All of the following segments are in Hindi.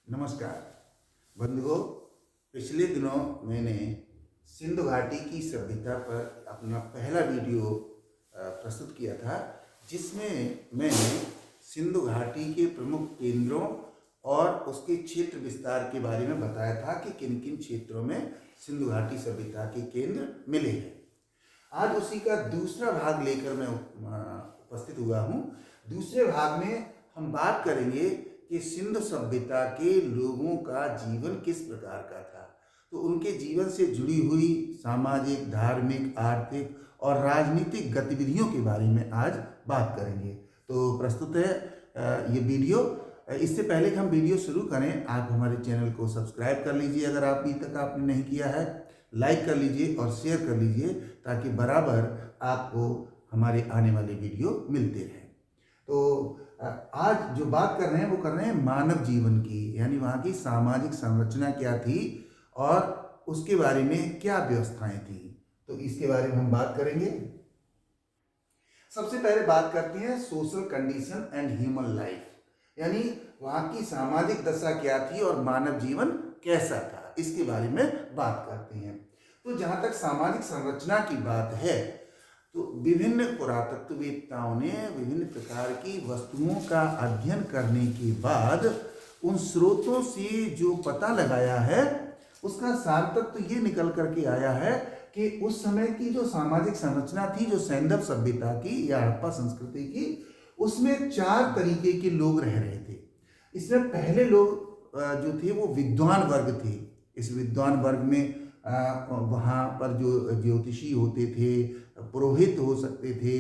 नमस्कार बंधुओं। पिछले दिनों मैंने सिंधु घाटी की सभ्यता पर अपना पहला वीडियो प्रस्तुत किया था, जिसमें मैंने सिंधु घाटी के प्रमुख केंद्रों और उसके क्षेत्र विस्तार के बारे में बताया था कि किन किन क्षेत्रों में सिंधु घाटी सभ्यता के केंद्र मिले हैं। आज उसी का दूसरा भाग लेकर मैं उपस्थित हुआ हूँ। दूसरे भाग में हम बात करेंगे कि सिंधु सभ्यता के लोगों का जीवन किस प्रकार का था। तो उनके जीवन से जुड़ी हुई सामाजिक, धार्मिक, आर्थिक और राजनीतिक गतिविधियों के बारे में आज बात करेंगे। तो प्रस्तुत है ये वीडियो। इससे पहले कि हम वीडियो शुरू करें, आप हमारे चैनल को सब्सक्राइब कर लीजिए अगर अभी तक आपने नहीं किया है, लाइक कर लीजिए और शेयर कर लीजिए ताकि बराबर आपको हमारे आने वाले वीडियो मिलते रहें। तो आज जो बात कर रहे हैं वो कर रहे हैं मानव जीवन की, यानी वहाँ की सामाजिक संरचना क्या थी और उसके बारे में क्या व्यवस्थाएं थी। तो इसके बारे में हम बात करेंगे। सबसे पहले बात करते हैं social condition and human life, यानी वहाँ की सामाजिक दशा क्या थी और मानव जीवन कैसा था, इसके बारे में बात करते हैं। तो जहाँ तक सामाजिक संरचना की बात है, तो विभिन्न पुरातत्ववेत्ताओं ने विभिन्न प्रकार की वस्तुओं का अध्ययन करने के बाद उन स्रोतों से जो पता लगाया है उसका सार तत्व तो ये निकल करके आया है कि उस समय की जो सामाजिक संरचना थी, जो सैंधव सभ्यता की या हड़प्पा संस्कृति की, उसमें 4 तरीके के लोग रह रहे थे। इसमें पहले लोग जो थे वो विद्वान वर्ग थे। इस विद्वान वर्ग में वहाँ पर जो ज्योतिषी होते थे, पुरोहित हो सकते थे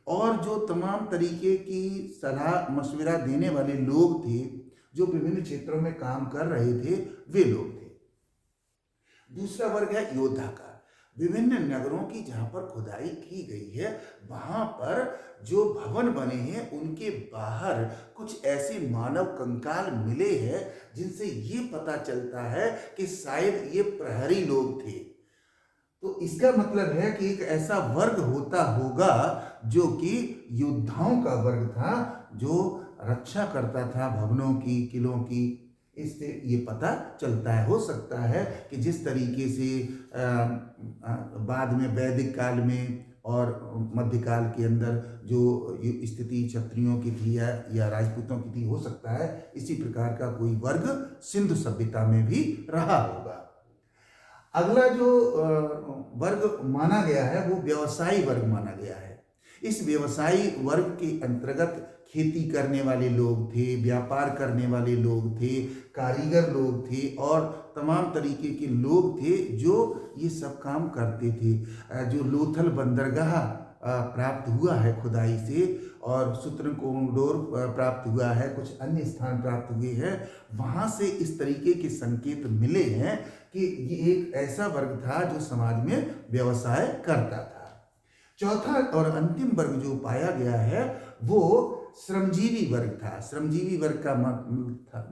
और जो तमाम तरीके की सलाह मशविरा देने वाले लोग थे, जो विभिन्न क्षेत्रों में काम कर रहे थे, वे लोग थे। दूसरा वर्ग है योद्धा का। विभिन्न नगरों की जहाँ पर खुदाई की गई है, वहाँ पर जो भवन बने हैं उनके बाहर कुछ ऐसे मानव कंकाल मिले हैं जिनसे ये पता चलता है कि शायद ये प्रहरी लोग थे। तो इसका मतलब है कि एक ऐसा वर्ग होता होगा जो कि योद्धाओं का वर्ग था, जो रक्षा करता था भवनों की, किलों की। इससे ये पता चलता है। हो सकता है कि जिस तरीके से बाद में वैदिक काल में और मध्यकाल के अंदर जो स्थिति क्षत्रियों की थी या राजपूतों की थी, हो सकता है इसी प्रकार का कोई वर्ग सिंधु सभ्यता में भी रहा होगा। अगला जो वर्ग माना गया है वो व्यवसायी वर्ग माना गया है। इस व्यवसायी वर्ग के अंतर्गत खेती करने वाले लोग थे, व्यापार करने वाले लोग थे, कारीगर लोग थे और तमाम तरीके के लोग थे जो ये सब काम करते थे। जो लोथल बंदरगाह प्राप्त हुआ है खुदाई से और सूत्रकोंडोर प्राप्त हुआ है, कुछ अन्य स्थान प्राप्त हुए हैं, वहाँ से इस तरीके के संकेत मिले हैं कि ये एक ऐसा वर्ग था जो समाज में व्यवसाय करता था। चौथा और अंतिम वर्ग जो पाया गया है वो श्रमजीवी वर्ग था। श्रमजीवी वर्ग का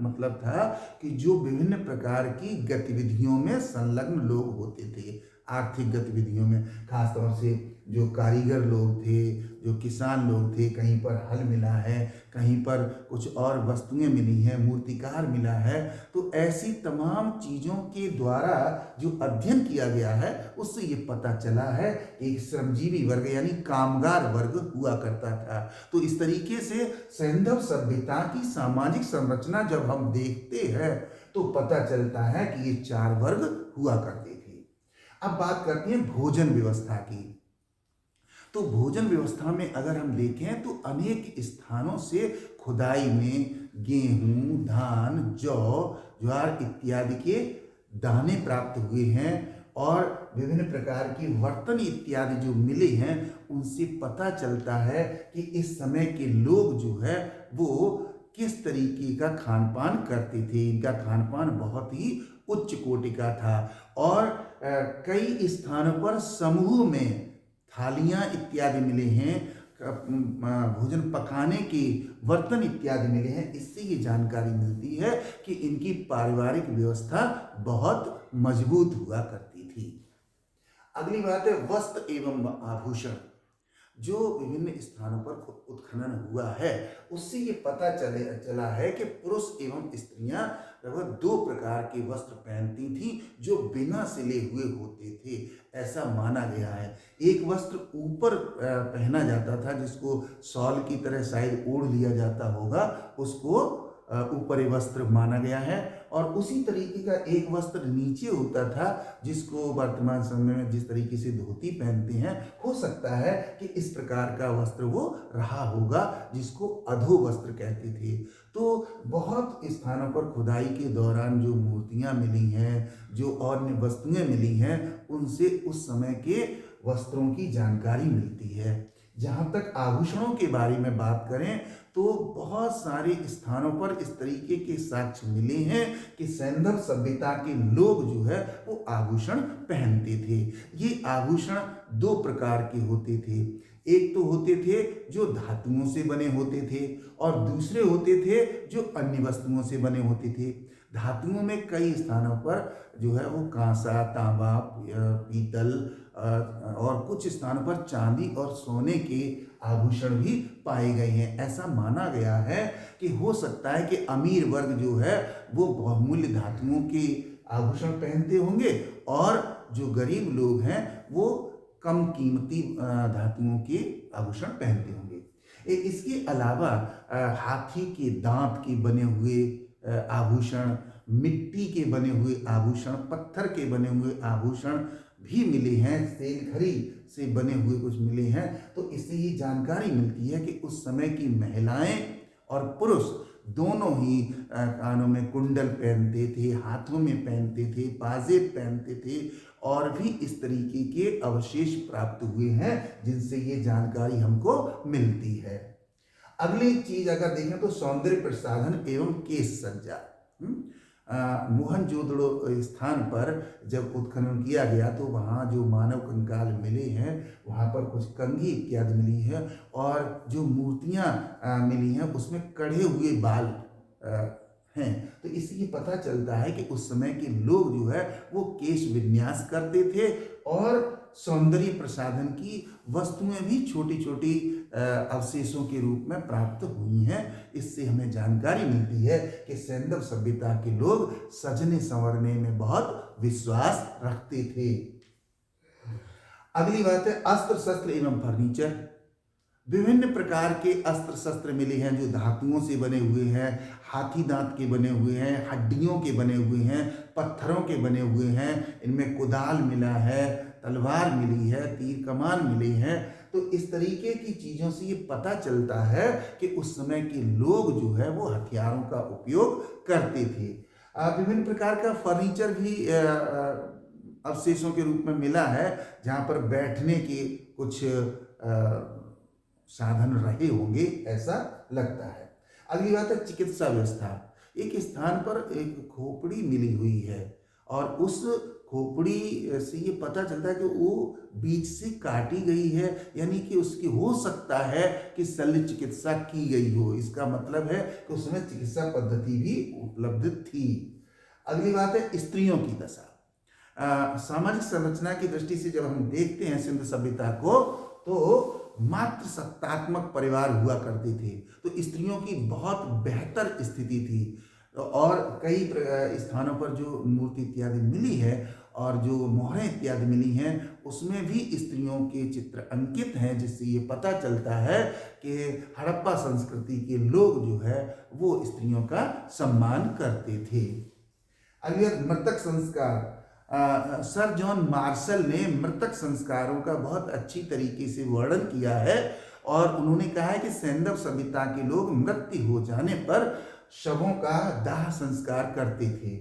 मतलब था कि जो विभिन्न प्रकार की गतिविधियों में संलग्न लोग होते थे। आर्थिक गतिविधियों में खासतौर से जो कारीगर लोग थे, जो किसान लोग थे, कहीं पर हल मिला है, कहीं पर कुछ और वस्तुएं मिली हैं, मूर्तिकार मिला है। तो ऐसी तमाम चीज़ों के द्वारा जो अध्ययन किया गया है उससे ये पता चला है एक श्रमजीवी वर्ग यानी कामगार वर्ग हुआ करता था। तो इस तरीके से सैंधव सभ्यता की सामाजिक संरचना जब हम देखते हैं तो पता चलता है कि ये 4 वर्ग हुआ करते थे। अब बात करते हैं भोजन व्यवस्था की। तो भोजन व्यवस्था में अगर हम देखें तो अनेक स्थानों से खुदाई में गेहूं, धान, जौ, ज्वार इत्यादि के दाने प्राप्त हुए हैं और विभिन्न प्रकार की बर्तन इत्यादि जो मिले हैं उनसे पता चलता है कि इस समय के लोग जो है वो किस तरीके का खान पान करते थे। इनका खान पान बहुत ही उच्च कोटि का था और कई स्थानों पर समूह में थालियाँ इत्यादि मिले हैं, भोजन पकाने के बर्तन इत्यादि मिले हैं। इससे ये जानकारी मिलती है कि इनकी पारिवारिक व्यवस्था बहुत मजबूत हुआ करती थी। अगली बात है वस्त्र एवं आभूषण। जो विभिन्न स्थानों पर उत्खनन हुआ है उससे ये पता चला है कि पुरुष एवं स्त्रियां लगभग दो प्रकार के वस्त्र पहनती थी जो बिना सिले हुए होते थे, ऐसा माना गया है। एक वस्त्र ऊपर पहना जाता था जिसको शॉल की तरह शायद ओढ़ लिया जाता होगा, उसको ऊपरी वस्त्र माना गया है। और उसी तरीके का एक वस्त्र नीचे होता था जिसको वर्तमान समय में जिस तरीके से धोती पहनते हैं, हो सकता है कि इस प्रकार का वस्त्र वो रहा होगा जिसको अधो वस्त्र कहते थे। तो बहुत स्थानों पर खुदाई के दौरान जो मूर्तियां मिली हैं, जो अन्य वस्तुएं मिली हैं, उनसे उस समय के वस्त्रों की जानकारी मिलती है। जहाँ तक आभूषणों के बारे में बात करें तो बहुत सारे स्थानों पर इस तरीके के साक्ष्य मिले हैं कि सैंधव सभ्यता के लोग जो है वो आभूषण पहनते थे। ये आभूषण दो प्रकार के होते थे। एक तो होते थे जो धातुओं से बने होते थे और दूसरे होते थे जो अन्य वस्तुओं से बने होते थे। धातुओं में कई स्थानों पर जो है वो कांसा, तांबा, पीतल और कुछ स्थानों पर चांदी और सोने के आभूषण भी पाए गए हैं। ऐसा माना गया है कि हो सकता है कि अमीर वर्ग जो है वो बहुमूल्य धातुओं के आभूषण पहनते होंगे और जो गरीब लोग हैं वो कम कीमती धातुओं के आभूषण पहनते होंगे। इसके अलावा हाथी के दांत के बने हुए आभूषण, मिट्टी के बने हुए आभूषण, पत्थर के बने हुए आभूषण भी मिले हैं, सेलखरी से बने हुए कुछ मिले हैं। तो इससे ये जानकारी मिलती है कि उस समय की महिलाएं और पुरुष दोनों ही कानों में कुंडल पहनते थे, हाथों में पहनते थे, पाजेब पहनते थे और भी इस तरीके के अवशेष प्राप्त हुए हैं जिनसे ये जानकारी हमको मिलती है। अगली चीज अगर देखें तो सौंदर्य प्रसाधन एवं केश सज्जा। मोहनजोदड़ो स्थान पर जब उत्खनन किया गया तो वहाँ जो मानव कंकाल मिले हैं वहाँ पर कुछ कंघी इत्यादि मिली है और जो मूर्तियाँ मिली हैं उसमें कढ़े हुए बाल हैं। तो इससे ये पता चलता है कि उस समय के लोग जो है वो केश विन्यास करते थे और सौंदर्य प्रसाधन की वस्तुएं भी छोटी छोटी अवशेषों के रूप में प्राप्त हुई हैं। इससे हमें जानकारी मिलती है कि सैंधव सभ्यता के लोग सजने संवरने में बहुत विश्वास रखते थे। अगली बात है अस्त्र शस्त्र एवं फर्नीचर। विभिन्न प्रकार के अस्त्र शस्त्र मिले हैं जो धातुओं से बने हुए हैं, हाथी दांत के बने हुए हैं, हड्डियों के बने हुए हैं, पत्थरों के बने हुए हैं। इनमें कुदाल मिला है, तलवार मिली है, तीर कमान मिली है। तो इस तरीके की चीज़ों से ये पता चलता है कि उस समय के लोग जो है वो हथियारों का उपयोग करते थे। विभिन्न प्रकार का फर्नीचर भी अवशेषों के रूप में मिला है जहाँ पर बैठने के कुछ साधन रहे होंगे, ऐसा लगता है। अगली बात है चिकित्सा व्यवस्था। एक स्थान पर एक खोपड़ी मिली हुई है और उस खोपड़ी से ये पता चलता है कि वो बीच से काटी गई है, यानी कि उसकी हो सकता है कि शल्य चिकित्सा की गई हो। इसका मतलब है कि उसमें चिकित्सा पद्धति भी उपलब्ध थी। अगली बात है स्त्रियों की दशा। सामाजिक संरचना की दृष्टि से जब हम देखते हैं सिंधु सभ्यता को तो मात्र सत्तात्मक परिवार हुआ करते थे, तो स्त्रियों की बहुत बेहतर स्थिति थी और कई स्थानों पर जो मूर्ति इत्यादि मिली है और जो मोहरें इत्यादि मिली हैं उसमें भी स्त्रियों के चित्र अंकित हैं, जिससे ये पता चलता है कि हड़प्पा संस्कृति के लोग जो है वो स्त्रियों का सम्मान करते थे। अगली मृतक संस्कार। सर जॉन मार्शल ने मृतक संस्कारों का बहुत अच्छी तरीके से वर्णन किया है और उन्होंने कहा है कि सैंधव सभ्यता के लोग मृत्यु हो जाने पर शवों का दाह संस्कार करते थे।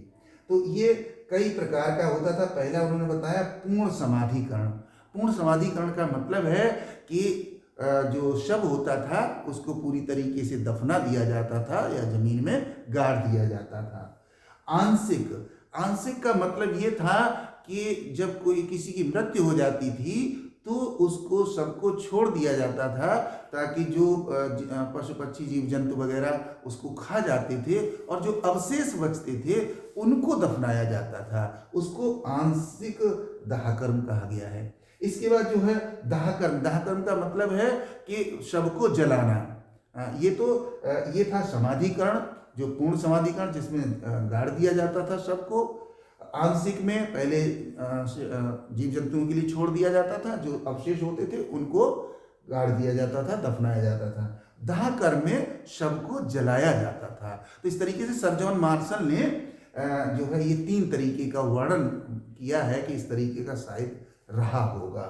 तो ये कई प्रकार का होता था। पहला उन्होंने बताया पूर्ण समाधिकरण। पूर्ण समाधिकरण का मतलब है कि जो शव होता था उसको पूरी तरीके से दफना दिया जाता था या जमीन में गाड़ दिया जाता था। आंशिक का मतलब ये था कि जब कोई किसी की मृत्यु हो जाती थी तो उसको सबको छोड़ दिया जाता था ताकि जो पशु पक्षी जीव जंतु वगैरह उसको खा जाते थे और जो अवशेष बचते थे उनको दफनाया जाता था। उसको आंशिक दाह कर्म कहा गया है। इसके बाद जो है दाह कर्म, दाह कर्म का मतलब है कि शव को जलाना। ये था समाधिकरण, जो पूर्ण समाधिकरण जिसमें गाड़ दिया जाता था शव को। आंशिक में पहले जीव जंतुओं के लिए छोड़ दिया जाता था, जो अवशेष होते थे उनको गाड़ दिया जाता था, दफनाया जाता था। दाह कर्म में शव को जलाया जाता था। तो इस तरीके से सर जॉन मार्शल ने जो है ये 3 तरीके का वर्णन किया है कि इस तरीके का शायद रहा होगा।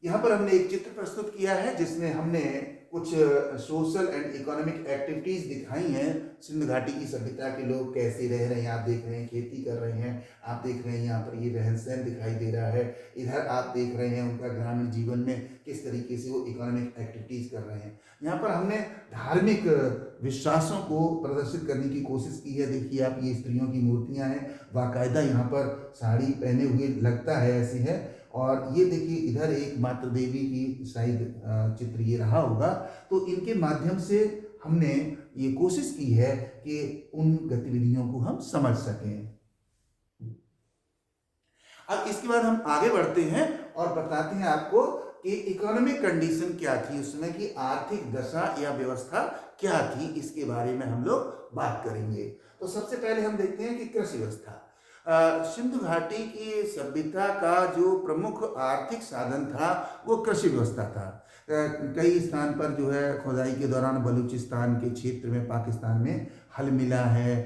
यहाँ पर हमने एक चित्र प्रस्तुत किया है जिसमें हमने कुछ सोशल एंड इकोनॉमिक एक्टिविटीज दिखाई हैं। सिंध घाटी की सभ्यता के लोग कैसे रह रहे हैं, आप देख रहे हैं खेती कर रहे हैं, आप देख रहे हैं यहाँ पर ये रहन सहन दिखाई दे रहा है। इधर आप देख रहे हैं उनका ग्रामीण जीवन में किस तरीके से वो इकोनॉमिक एक्टिविटीज कर रहे हैं। यहाँ पर हमने धार्मिक विश्वासों को प्रदर्शित करने की कोशिश की है। देखिए आप, ये स्त्रियों की मूर्तियाँ हैं, बाकायदा यहाँ पर साड़ी पहने हुए लगता है ऐसी है। और ये देखिए इधर एक मातृ देवी की शायद चित्र ये रहा होगा। तो इनके माध्यम से हमने ये कोशिश की है कि उन गतिविधियों को हम समझ सकें। अब इसके बाद हम आगे बढ़ते हैं और बताते हैं आपको कि इकोनॉमिक कंडीशन क्या थी उस समय की, आर्थिक दशा या व्यवस्था क्या थी, इसके बारे में हम लोग बात करेंगे। तो सबसे पहले हम देखते हैं कि कृषि व्यवस्था। सिंधु घाटी की सभ्यता का जो प्रमुख आर्थिक साधन था वो कृषि व्यवस्था था। कई स्थान पर जो है खुदाई के दौरान बलूचिस्तान के क्षेत्र में, पाकिस्तान में हल मिला है,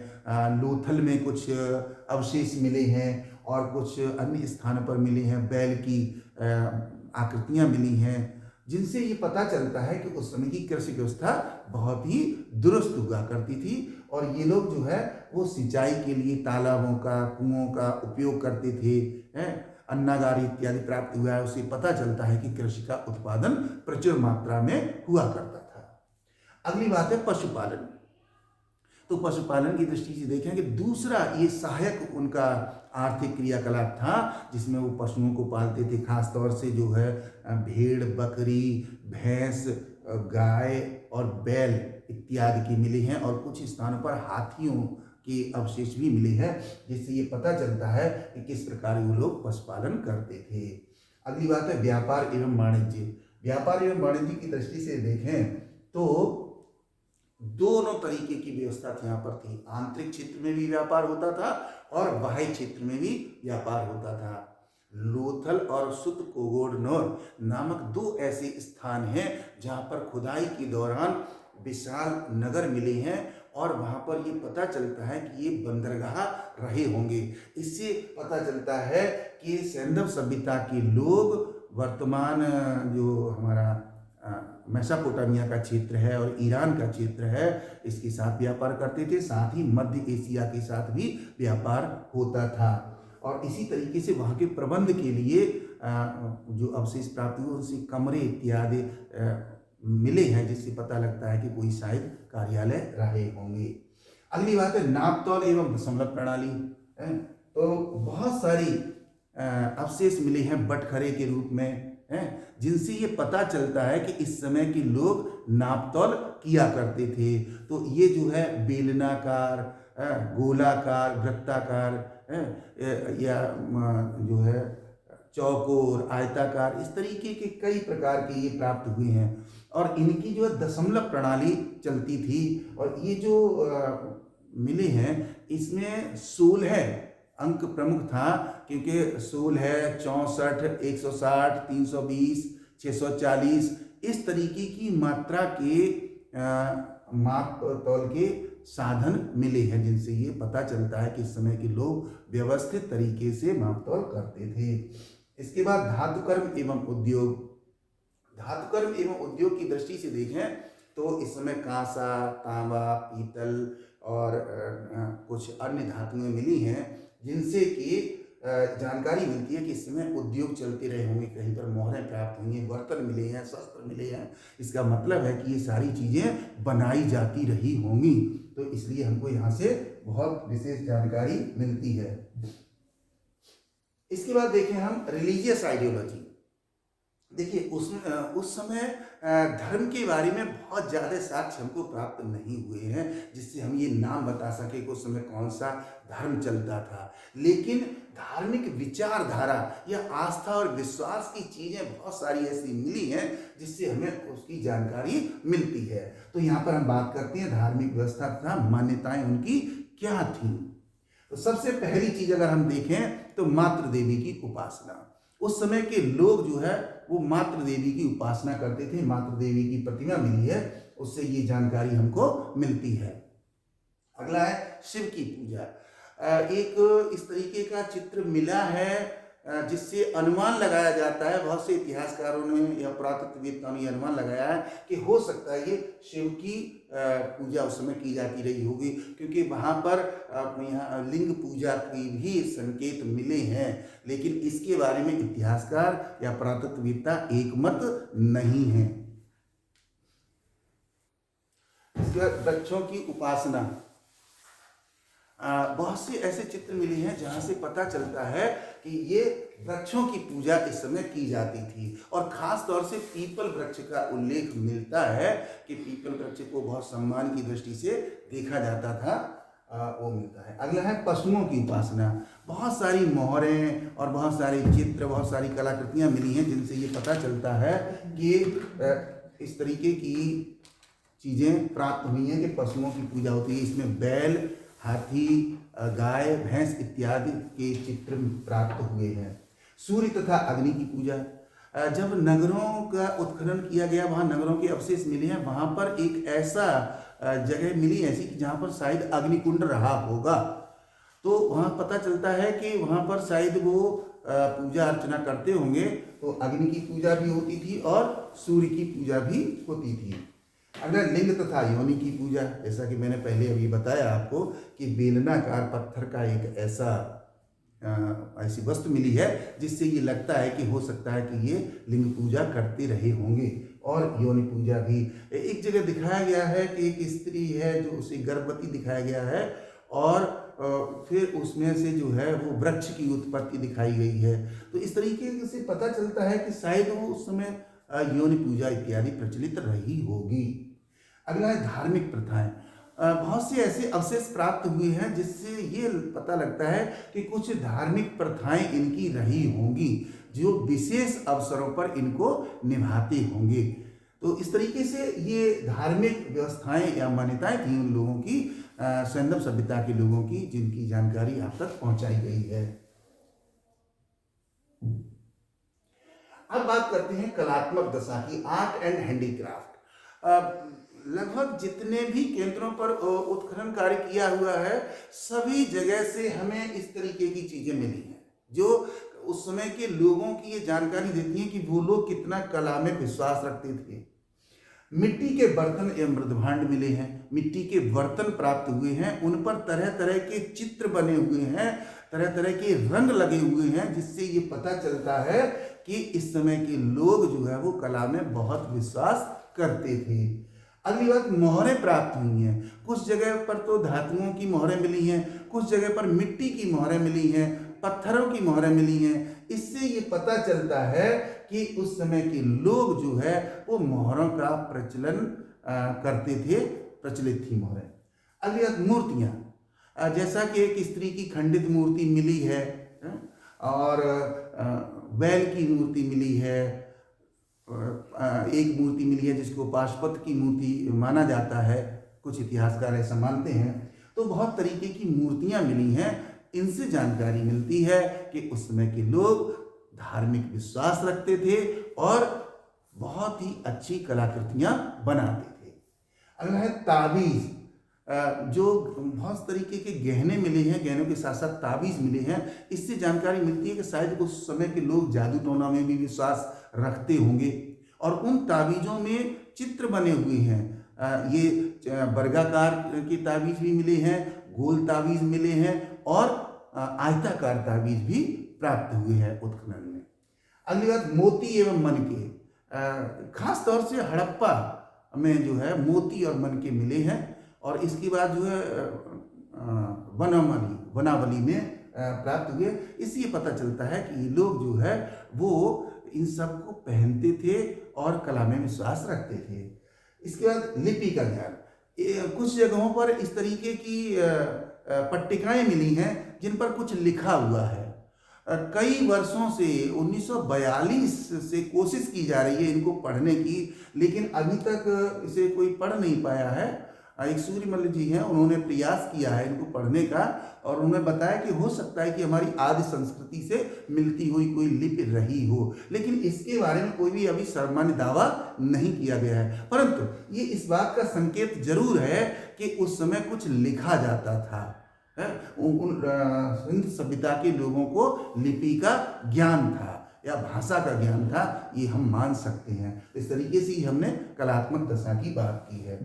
लोथल में कुछ अवशेष मिले हैं और कुछ अन्य स्थानों पर मिले हैं, बैल की आकृतियां मिली हैं, जिनसे ये पता चलता है कि उस समय की कृषि व्यवस्था बहुत ही दुरुस्त हुआ करती थी। और ये लोग जो है वो सिंचाई के लिए तालाबों का, कुओं का उपयोग करते थे, अन्नागार इत्यादि प्राप्त हुआ है। उससे पता चलता है कि कृषि का उत्पादन प्रचुर मात्रा में हुआ करता था। अगली बात है पशुपालन। तो पशुपालन की दृष्टि से देखें कि दूसरा ये सहायक उनका आर्थिक क्रियाकलाप था, जिसमें वो पशुओं को पालते थे, खास तौर से जो है भेड़, बकरी, भैंस, गाय और बैल इत्यादि की मिले हैं। और कुछ स्थानों पर हाथियों के अवशेष भी मिले हैं, जिससे ये पता चलता है कि किस प्रकार वो लोग पशुपालन करते थे। अगली बात है व्यापार एवं वाणिज्य। व्यापार एवं वाणिज्य की दृष्टि से देखें तो दोनों तरीके की व्यवस्था यहाँ पर थी। आंतरिक क्षेत्र में भी व्यापार होता था और बाह्य क्षेत्र में भी व्यापार होता था। लोथल और सुतकोगोडनोर नामक 2 ऐसे स्थान हैं जहाँ पर खुदाई के दौरान विशाल नगर मिले हैं और वहाँ पर ये पता चलता है कि ये बंदरगाह रहे होंगे। इससे पता चलता है कि सैंधव सभ्यता के लोग वर्तमान जो हमारा मेसोपोटामिया का क्षेत्र है और ईरान का क्षेत्र है, इसके साथ व्यापार करते थे। साथ ही मध्य एशिया के साथ भी व्यापार होता था। और इसी तरीके से वहाँ के प्रबंध के लिए जो अवशेष प्राप्त हुए उनसे कमरे इत्यादि मिले हैं, जिससे पता लगता है कि कोई शायद कार्यालय रहे होंगे। अगली बात है नापतोल एवं दशमलव प्रणाली। तो बहुत सारी अवशेष मिले हैं बटखरे के रूप में, जिनसे ये पता चलता है कि इस समय के लोग नापतोल किया करते थे। तो ये जो है बेलनाकार, गोलाकार, वृत्ताकार या जो है चौकोर, आयताकार, इस तरीके के कई प्रकार के ये प्राप्त हुए हैं। और इनकी जो है दशमलव प्रणाली चलती थी। और ये जो मिले हैं इसमें 16 अंक प्रमुख था, क्योंकि 16, 64, 160, 320, 640 इस तरीके की मात्रा के माप तौल के साधन मिले हैं, जिनसे ये पता चलता है कि इस समय के लोग व्यवस्थित तरीके से माप तौल करते थे। इसके बाद धातुकर्म एवं उद्योग। धातुकर्म एवं उद्योग की दृष्टि से देखें तो इस समय कांसा, तांबा, पीतल और कुछ अन्य धातुएं मिली हैं, जिनसे कि जानकारी मिलती है कि इस समय उद्योग चलते रहे होंगे। कहीं पर मोहरें प्राप्त हुई हैं, बर्तन मिले हैं, शस्त्र मिले हैं। इसका मतलब है कि ये सारी चीज़ें बनाई जाती रही होंगी। तो इसलिए हमको यहाँ से बहुत विशेष जानकारी मिलती है। इसके बाद देखें हम रिलीजियस आइडियोलॉजी। देखिए उस समय धर्म के बारे में बहुत ज़्यादा साक्ष्य हमको प्राप्त नहीं हुए हैं जिससे हम ये नाम बता सके कि उस समय कौन सा धर्म चलता था। लेकिन धार्मिक विचारधारा या आस्था और विश्वास की चीज़ें बहुत सारी ऐसी मिली हैं जिससे हमें उसकी जानकारी मिलती है। तो यहाँ पर हम बात करते हैं धार्मिक व्यवस्था तथा मान्यताएं उनकी क्या थी। तो सबसे पहली चीज अगर हम देखें तो मातृ देवी की उपासना। उस समय के लोग जो है वो मातृ देवी की उपासना करते थे। मातृ देवी की प्रतिमा मिली है, उससे ये जानकारी हमको मिलती है। अगला है शिव की पूजा। एक इस तरीके का चित्र मिला है जिससे अनुमान लगाया जाता है, बहुत से इतिहासकारों ने या पुरातत्ववेत्ताओं ने अनुमान लगाया है कि हो सकता है ये शिव की पूजा उस समय की जाती रही होगी, क्योंकि वहाँ पर यहाँ लिंग पूजा की भी संकेत मिले हैं। लेकिन इसके बारे में इतिहासकार या पुरातत्ववेत्ता एकमत नहीं है। इसके बाद वृक्षों की उपासना। बहुत से ऐसे चित्र मिले हैं जहाँ से पता चलता है कि ये वृक्षों की पूजा इस समय की जाती थी, और खास तौर से पीपल वृक्ष का उल्लेख मिलता है कि पीपल वृक्ष को बहुत सम्मान की दृष्टि से देखा जाता था, वो मिलता है। अगला है पशुओं की उपासना। बहुत सारी मोहरें और बहुत सारे चित्र, बहुत सारी कलाकृतियाँ मिली हैं जिनसे ये पता चलता है कि इस तरीके की चीज़ें प्राप्त हुई हैं कि पशुओं की पूजा होती है। इसमें बैल, हाथी, गाय, भैंस इत्यादि के चित्र प्राप्त हुए हैं। सूर्य तथा अग्नि की पूजा। जब नगरों का उत्खनन किया गया, वहाँ नगरों के अवशेष मिले हैं, वहाँ पर एक ऐसा जगह मिली ऐसी कि जहाँ पर शायद अग्निकुंड रहा होगा। तो वहाँ पता चलता है कि वहाँ पर शायद वो पूजा अर्चना करते होंगे। तो अग्नि की पूजा भी होती थी और सूर्य की पूजा भी होती थी। अगर लिंग तथा योनि की पूजा, जैसा कि मैंने पहले अभी बताया आपको कि बेलनाकार पत्थर का एक ऐसी वस्तु मिली है जिससे ये लगता है कि हो सकता है कि ये लिंग पूजा करते रहे होंगे। और योनि पूजा भी एक जगह दिखाया गया है कि एक स्त्री है जो उसे गर्भवती दिखाया गया है, और फिर उसमें से जो है वो वृक्ष की उत्पत्ति दिखाई गई है। तो इस तरीके से पता चलता है कि शायद वो उस समय योनि पूजा इत्यादि प्रचलित रही होगी। अगला है धार्मिक प्रथाएं। बहुत से ऐसे अवशेष प्राप्त हुए हैं जिससे ये पता लगता है कि कुछ धार्मिक प्रथाएं इनकी रही होंगी जो विशेष अवसरों पर इनको निभाते होंगे। तो इस तरीके से ये धार्मिक व्यवस्थाएं या मान्यताएं थी उन लोगों की, सैंधव सभ्यता के लोगों की, जिनकी जानकारी आप तक पहुंचाई गई है। अब बात करते हैं कलात्मक दशा की, आर्ट एंड हैंडीक्राफ्ट। लगभग जितने भी केंद्रों पर उत्खनन कार्य किया हुआ है, सभी जगह से हमें इस तरीके की चीजें मिली हैं जो उस समय के लोगों की ये जानकारी देती हैं कि वो लोग कितना कला में विश्वास रखते थे। मिट्टी के बर्तन एवं मृदभांड मिले हैं। मिट्टी के बर्तन प्राप्त हुए हैं, उन पर तरह तरह के चित्र बने हुए हैं, तरह तरह के रंग लगे हुए हैं, जिससे ये पता चलता है कि इस समय के लोग जो है वो कला में बहुत विश्वास करते थे। अगली बात, मोहरें प्राप्त हुई हैं। कुछ जगह पर तो धातुओं की मोहरें मिली हैं, कुछ जगह पर मिट्टी की मोहरें मिली हैं, पत्थरों की मोहरें मिली हैं। इससे ये पता चलता है कि उस समय के लोग जो है वो मोहरों का प्रचलन करते थे, प्रचलित थी मोहरें। अगली बात, मूर्तियाँ। जैसा कि एक स्त्री की खंडित मूर्ति मिली है, और बैल की मूर्ति मिली है, एक मूर्ति मिली है जिसको पाशुपत की मूर्ति माना जाता है, कुछ इतिहासकार ऐसा मानते हैं। तो बहुत तरीके की मूर्तियां मिली हैं। इनसे जानकारी मिलती है कि उस समय के लोग धार्मिक विश्वास रखते थे और बहुत ही अच्छी कलाकृतियां बनाते थे। अगला है ताबीज़। जो बहुत तरीके के गहने मिले हैं, गहनों के साथ साथ ताबीज़ मिले हैं। इससे जानकारी मिलती है कि शायद उस समय के लोग जादू टोना में भी विश्वास रखते होंगे, और उन ताबीज़ों में चित्र बने हुए हैं। ये वर्गाकार के ताबीज़ भी मिले हैं, गोल ताबीज़ मिले हैं, और आयताकार ताबीज़ भी प्राप्त हुए हैं उत्खनन में। अगली बात, मोती एवं मनके। खास तौर से हड़प्पा में जो है मोती और मनके मिले हैं, और इसके बाद जो है वनावली में प्राप्त हुए। इससे पता चलता है कि ये लोग जो है वो इन सब को पहनते थे और कला में विश्वास रखते थे। इसके बाद लिपि का ज्ञान, कुछ जगहों पर इस तरीके की पट्टिकाएं मिली हैं जिन पर कुछ लिखा हुआ है। कई वर्षों से 1942 से कोशिश की जा रही है इनको पढ़ने की, लेकिन अभी तक इसे कोई पढ़ नहीं पाया है। एक सूर्यमल्ल जी हैं, उन्होंने प्रयास किया है इनको पढ़ने का और उन्होंने बताया कि हो सकता है कि हमारी आदि संस्कृति से मिलती हुई कोई लिपि रही हो, लेकिन इसके बारे में कोई भी अभी सर्वमान्य दावा नहीं किया गया है। परंतु ये इस बात का संकेत जरूर है कि उस समय कुछ लिखा जाता था। सिंध सभ्यता के लोगों को लिपि का ज्ञान था या भाषा का ज्ञान था, ये हम मान सकते हैं। इस तरीके से ही हमने कलात्मक दशा की बात की है।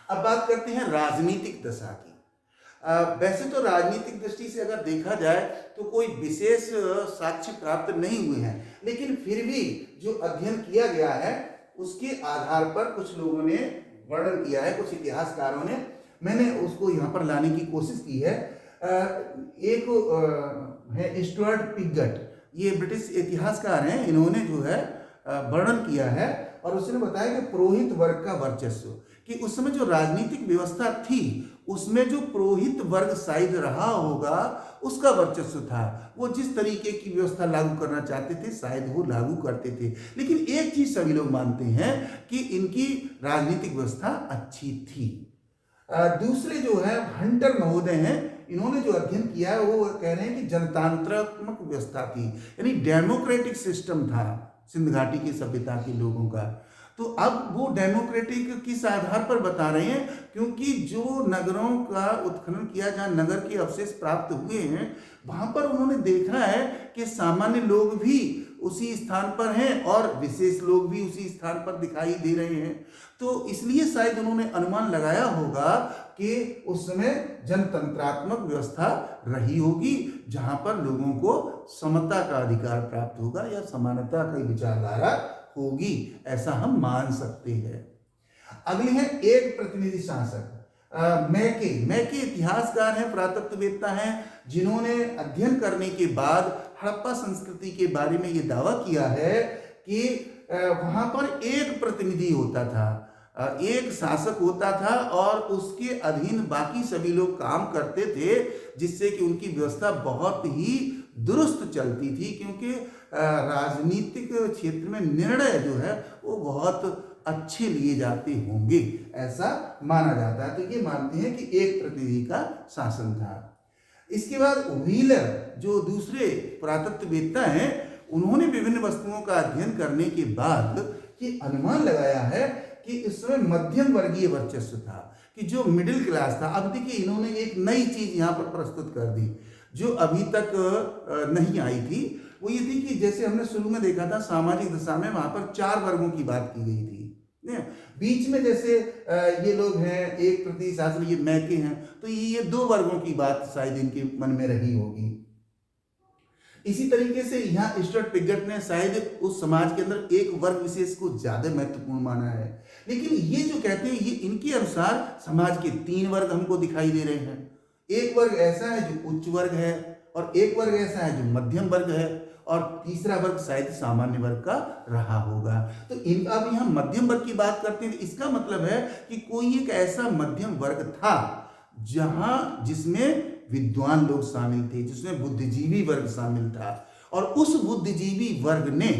अब बात करते हैं राजनीतिक दशा की। वैसे तो राजनीतिक दृष्टि से अगर देखा जाए तो कोई विशेष साक्ष्य प्राप्त नहीं हुए हैं, लेकिन फिर भी जो अध्ययन किया गया है उसके आधार पर कुछ लोगों ने वर्णन किया है, कुछ इतिहासकारों ने, मैंने उसको यहाँ पर लाने की कोशिश की है। एक है स्टुअर्ट पिगट, ये ब्रिटिश इतिहासकार हैं, इन्होंने जो है वर्णन किया है और उसने बताया कि पुरोहित वर्ग का वर्चस्व, कि उस समय जो राजनीतिक व्यवस्था थी उसमें जो पुरोहित वर्ग शायद रहा होगा उसका वर्चस्व था। वो जिस तरीके की व्यवस्था लागू करना चाहते थे शायद वो लागू करते थे। लेकिन एक चीज सभी लोग मानते हैं कि इनकी राजनीतिक व्यवस्था अच्छी थी। दूसरे जो है हंटर महोदय हैं, इन्होंने जो अध्ययन किया है वो कह रहे हैं कि जनतांत्रात्मक व्यवस्था थी, यानी डेमोक्रेटिक सिस्टम था सिंध घाटी की सभ्यता के लोगों का। तो अब वो डेमोक्रेटिक किस आधार पर बता रहे हैं, क्योंकि जो नगरों का उत्खनन किया, जहाँ नगर के अवशेष प्राप्त हुए हैं, वहां पर उन्होंने देखा है कि सामान्य लोग भी उसी स्थान पर हैं और विशेष लोग भी उसी स्थान पर दिखाई दे रहे हैं। तो इसलिए शायद उन्होंने अनुमान लगाया होगा कि उस समय जनतंत्रात्मक व्यवस्था रही होगी, जहां पर लोगों को समता का अधिकार प्राप्त होगा या समानता की विचारधारा होगी, ऐसा हम मान सकते हैं। अगले हैं एक प्रतिनिधि शासक। मैके इतिहासकार हैं, पुरातत्ववेत्ता हैं, जिन्होंने अध्ययन करने के बाद हड़प्पा संस्कृति के बारे में ये दावा किया है कि वहां पर एक प्रतिनिधि होता था, एक शासक होता था और उसके अधीन बाकी सभी लोग काम करते थे, जिससे कि उनकी व्यवस्था बहुत ही दुरुस्त चलती थी, क्योंकि राजनीतिक क्षेत्र में निर्णय जो है वो बहुत अच्छे लिए जाते होंगे, ऐसा माना जाता है। तो ये मानते हैं कि एक प्रतिनिधि का शासन था। इसके बाद व्हीलर जो दूसरे पुरातत्ववेत्ता हैं, उन्होंने विभिन्न वस्तुओं का अध्ययन करने के बाद ये अनुमान लगाया है कि इस समय मध्यम वर्गीय वर्चस्व था, कि जो मिडिल क्लास था। अब देखिए इन्होंने एक नई चीज यहाँ पर प्रस्तुत कर दी जो अभी तक नहीं आई थी। वो ये थी कि जैसे हमने शुरू में देखा था सामाजिक दशा में, वहां पर 4 वर्गों की बात की गई थी। बीच में जैसे ये लोग हैं एक प्रतिनिधि शासन, ये मैके हैं, तो ये 2 वर्गों की बात शायद इनके मन में रही होगी। इसी तरीके से यहाँ स्टुअर्ट पिगट ने शायद उस समाज के अंदर एक वर्ग विशेष को ज्यादा महत्वपूर्ण माना है, लेकिन ये जो कहते हैं ये इनके अनुसार समाज के 3 वर्ग हमको दिखाई दे रहे हैं। एक वर्ग ऐसा है जो उच्च वर्ग है, और एक वर्ग ऐसा है जो मध्यम वर्ग है, और तीसरा वर्ग शायद सामान्य वर्ग का रहा होगा। तो अब यहाँ मध्यम वर्ग की बात करते हैं, इसका मतलब है कि कोई एक ऐसा मध्यम वर्ग था जहां जिसमें विद्वान लोग शामिल थे, जिसमें बुद्धिजीवी वर्ग शामिल था, और उस बुद्धिजीवी वर्ग ने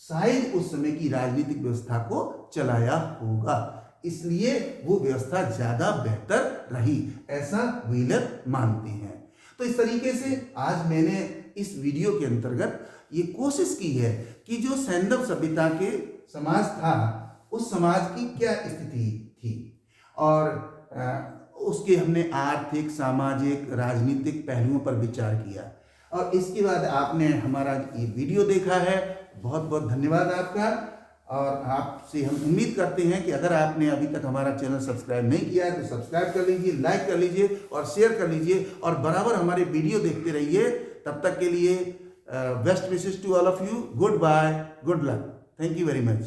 शायद उस समय की राजनीतिक व्यवस्था को चलाया होगा, इसलिए वो व्यवस्था ज्यादा बेहतर रही, ऐसा व्हीलर मानते हैं। तो इस तरीके से आज मैंने इस वीडियो के अंतर्गत ये कोशिश की है कि जो सैंधव सभ्यता के समाज था उस समाज की क्या स्थिति थी, और उसके हमने आर्थिक, सामाजिक, राजनीतिक पहलुओं पर विचार किया। और इसके बाद आपने हमारा ये वीडियो देखा है, बहुत बहुत धन्यवाद आपका। और आपसे हम उम्मीद करते हैं कि अगर आपने अभी तक हमारा चैनल सब्सक्राइब नहीं किया है तो सब्सक्राइब कर लीजिए, लाइक कर लीजिए और शेयर कर लीजिए, और बराबर हमारे वीडियो देखते रहिए। तब तक के लिए best wishes to all of you, good bye, good luck, thank you very much.